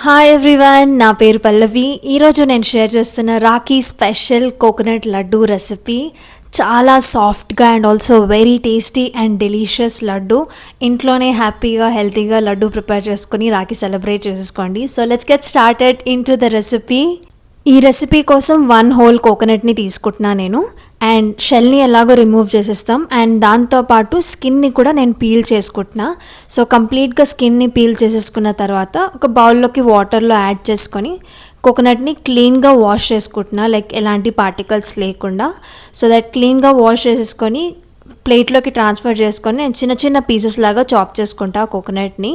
Hi everyone, నా పేరు పల్లవి. ఈరోజు నేను షేర్ చేస్తున్న Rakhi special coconut laddu recipe. చాలా సాఫ్ట్గా and also very tasty and delicious laddu. ఇంట్లోనే హ్యాపీగా హెల్తీగా లడ్డు ప్రిపేర్ చేసుకుని రాఖీ సెలబ్రేట్ చేసుకోండి. So let's get started in to the recipe. ఈ రెసిపీ కోసం 1 హోల్ కోకోనట్ని తీసుకుంటున్నా నేను. అండ్ షెల్ని ఎలాగో రిమూవ్ చేసేస్తాం. అండ్ దాంతోపాటు స్కిన్ని కూడా నేను పీల్ చేసుకుంటున్నా. సో కంప్లీట్గా స్కిన్ని పీల్ చేసేసుకున్న తర్వాత ఒక బౌల్లోకి వాటర్లో యాడ్ చేసుకొని కోకోనట్ని క్లీన్గా వాష్ చేసుకుంటున్నా, లైక్ ఎలాంటి పార్టికల్స్ లేకుండా. సో దట్ క్లీన్గా వాష్ చేసేసుకొని ప్లేట్లోకి ట్రాన్స్ఫర్ చేసుకొని నేను చిన్న చిన్న పీసెస్ లాగా చాప్ చేసుకుంటా కోకోనట్ని.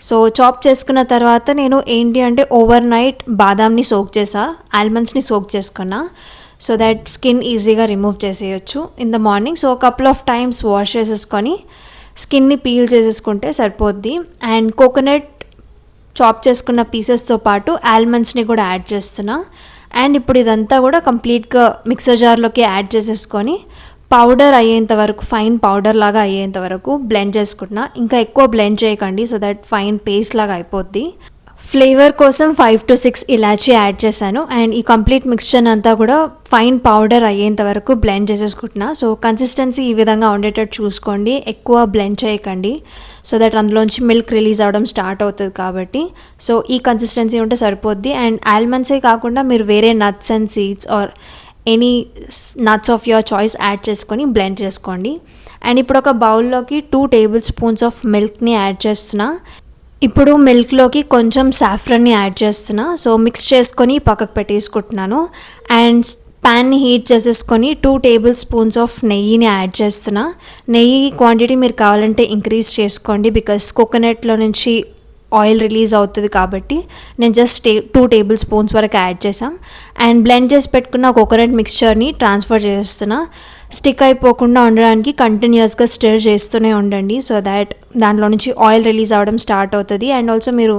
సో చాప్ చేసుకున్న తర్వాత నేను ఏంటి అంటే ఓవర్ నైట్ బాదాంని సోక్ చేసా, ఆల్మండ్స్ని సోక్ చేసుకున్నా. సో దట్ స్కిన్ ఈజీగా రిమూవ్ చేసేయచ్చు in the morning. So couple of times wash చేసేసుకొని స్కిన్ని పీల్ చేసేసుకుంటే సరిపోద్ది. అండ్ కోకోనట్ చాప్ చేసుకున్న పీసెస్తో పాటు ఆల్మండ్స్ని కూడా యాడ్ చేస్తున్నా. అండ్ ఇప్పుడు ఇదంతా కూడా కంప్లీట్గా మిక్సర్ జార్లోకి యాడ్ చేసేసుకొని పౌడర్ అయ్యేంత వరకు, ఫైన్ పౌడర్ లాగా అయ్యేంత వరకు బ్లెండ్ చేసుకుంటున్నా. ఇంకా ఎక్కువ బ్లెండ్ చేయకండి, సో దట్ ఫైన్ పేస్ట్ లాగా అయిపోద్ది. ఫ్లేవర్ కోసం 5 to 6 ఇలాచీ యాడ్ చేశాను. అండ్ ఈ కంప్లీట్ మిక్స్చర్ అంతా కూడా ఫైన్ పౌడర్ అయ్యేంత వరకు బ్లెండ్ చేసేసుకుంటున్నా. సో కన్సిస్టెన్సీ ఈ విధంగా ఉండేటట్టు చూసుకోండి, ఎక్కువ బ్లెండ్ చేయకండి, సో దట్ అందులోంచి మిల్క్ రిలీజ్ అవ్వడం స్టార్ట్ అవుతుంది కాబట్టి. సో ఈ కన్సిస్టెన్సీ ఉంటే సరిపోద్ది. అండ్ ఆల్మండ్సే కాకుండా మీరు వేరే nuts and seeds or any nuts of your choice add చేసుకొని బ్లెండ్ చేసుకోండి. అండ్ ఇప్పుడు ఒక బౌల్లోకి 2 tablespoons ఆఫ్ మిల్క్ని యాడ్ చేస్తున్నా. ఇప్పుడు మిల్క్లోకి కొంచెం సాఫ్రన్ని యాడ్ చేస్తున్నా. సో మిక్స్ చేసుకొని పక్కకు పెట్టేసుకుంటున్నాను. అండ్ ప్యాన్ని హీట్ చేసేసుకొని 2 tablespoons ఆఫ్ నెయ్యిని యాడ్ చేస్తున్నా. నెయ్యి క్వాంటిటీ మీరు కావాలంటే ఇంక్రీజ్ చేసుకోండి, బికాస్ కోకోనట్లో నుంచి ఆయిల్ రిలీజ్ అవుతుంది కాబట్టి. నేను జస్ట్ 2 tablespoons వరకు యాడ్ చేసాం. అండ్ బ్లెండ్ చేసి పెట్టుకున్న కోకోనట్ మిక్స్చర్ని ట్రాన్స్ఫర్ చేస్తున్నా. స్టిక్ అయిపోకుండా ఉండడానికి కంటిన్యూస్గా స్టిర్ చేస్తూనే ఉండండి, సో దాట్ దాంట్లో నుంచి ఆయిల్ రిలీజ్ అవ్వడం స్టార్ట్ అవుతుంది. అండ్ ఆల్సో మీరు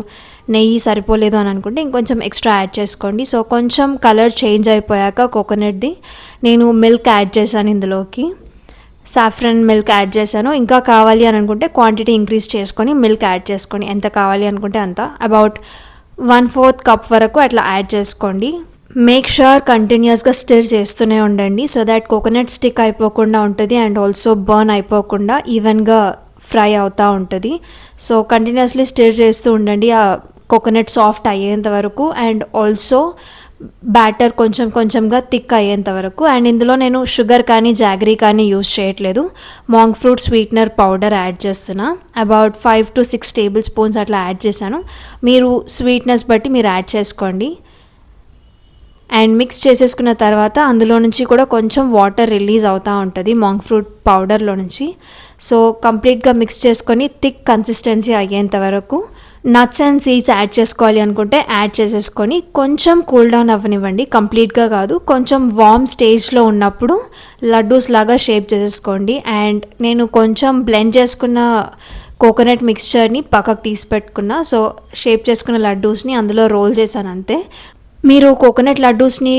నెయ్యి సరిపోలేదు అని అనుకుంటే ఇంకొంచెం ఎక్స్ట్రా యాడ్ చేసుకోండి. సో కొంచెం కలర్ చేంజ్ అయిపోయాక కోకోనట్ది నేను మిల్క్ యాడ్ చేశాను, ఇందులోకి సాఫ్రన్ మిల్క్ యాడ్ చేశాను. ఇంకా కావాలి అని అనుకుంటే క్వాంటిటీ ఇంక్రీజ్ చేసుకొని మిల్క్ యాడ్ చేసుకొని ఎంత కావాలి అనుకుంటే అంత, అబౌట్ 1/4 కప్ వరకు అట్లా యాడ్ చేసుకోండి. మేక్ ష్యూర్ కంటిన్యూస్గా స్టిర్ చేస్తూనే ఉండండి, సో దాట్ కోకోనట్ స్టిక్ అయిపోకుండా ఉంటుంది అండ్ ఆల్సో బర్న్ అయిపోకుండా ఈవెన్గా ఫ్రై అవుతూ ఉంటుంది. సో కంటిన్యూస్లీ స్టిర్ చేస్తూ ఉండండి ఆ కోకోనట్ సాఫ్ట్ అయ్యేంత వరకు. అండ్ ఆల్సో బ్యాటర్ కొంచెం కొంచెంగా థిక్ అయ్యేంత వరకు. అండ్ ఇందులో నేను షుగర్ కానీ జాగరీ కానీ యూస్ చేయట్లేదు, Mang fruit sweetener powder add చేస్తున్నా. అబౌట్ 5 to 6 tablespoons అట్లా యాడ్ చేశాను. మీరు స్వీట్నెస్ బట్టి మీరు యాడ్ చేసుకోండి. అండ్ మిక్స్ చేసేసుకున్న తర్వాత అందులో నుంచి కూడా కొంచెం వాటర్ రిలీజ్ అవుతూ ఉంటుంది మాంగ్ ఫ్రూట్ పౌడర్లో నుంచి. సో కంప్లీట్గా మిక్స్ చేసుకొని థిక్ కన్సిస్టెన్సీ అయ్యేంత వరకు. నట్స్ అండ్ సీడ్స్ యాడ్ చేసుకోవాలి అనుకుంటే యాడ్ చేసేసుకొని కొంచెం కూల్ డౌన్ అవ్వనివ్వండి, కంప్లీట్గా కాదు, కొంచెం వార్మ్ స్టేజ్లో ఉన్నప్పుడు లడ్డూస్ లాగా షేప్ చేసేసుకోండి. అండ్ నేను కొంచెం బ్లెండ్ చేసుకున్న కోకోనట్ మిక్స్చర్ని పక్కకు తీసి పెట్టుకున్నా. సో షేప్ చేసుకున్న లడ్డూస్ని అందులో రోల్ చేశాను అంతే. మీరు కోకోనట్ లడ్డూస్ని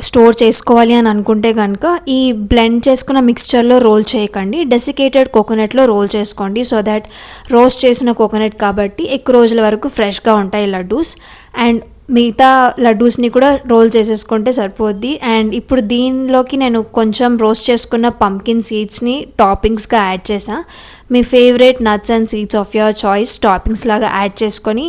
స్టోర్ చేసుకోవాలి అని అనుకుంటే కనుక ఈ బ్లెండ్ చేసుకున్న మిక్స్చర్లో రోల్ చేయకండి, డెసికేటెడ్ కోకోనట్లో రోల్ చేసుకోండి. సో దట్ రోస్ట్ చేసిన కోకోనట్ కాబట్టి ఎక్కువ రోజుల వరకు ఫ్రెష్గా ఉంటాయి లడ్డూస్. అండ్ మిగతా లడ్డూస్ని కూడా రోల్ చేసేసుకుంటే సరిపోద్ది. అండ్ ఇప్పుడు దీనిలోకి నేను కొంచెం రోస్ట్ చేసుకున్న పంకిన్ సీడ్స్ని టాపింగ్స్గా యాడ్ చేసా. మీ favourite nuts and seeds of your choice toppings లాగా యాడ్ చేసుకొని,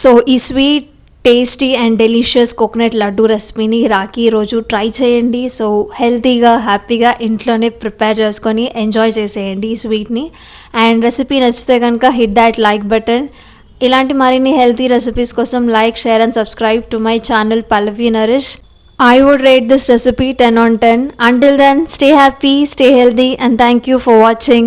సో ఈ sweet tasty and delicious coconut laddu రెసిపీని రాఖీ రోజు ట్రై చేయండి. సో హెల్తీగా హ్యాపీగా ఇంట్లోనే ప్రిపేర్ చేసుకొని ఎంజాయ్ చేసేయండి ఈ స్వీట్ని. అండ్ రెసిపీ నచ్చితే కనుక హిట్ దాట్ లైక్ బటన్. ఇలాంటి మరిన్ని హెల్తీ రెసిపీస్ కోసం like, share and subscribe to my channel Pallavi Naresh. I would rate this recipe 10 on 10. Until then, stay happy, stay healthy and thank you for watching.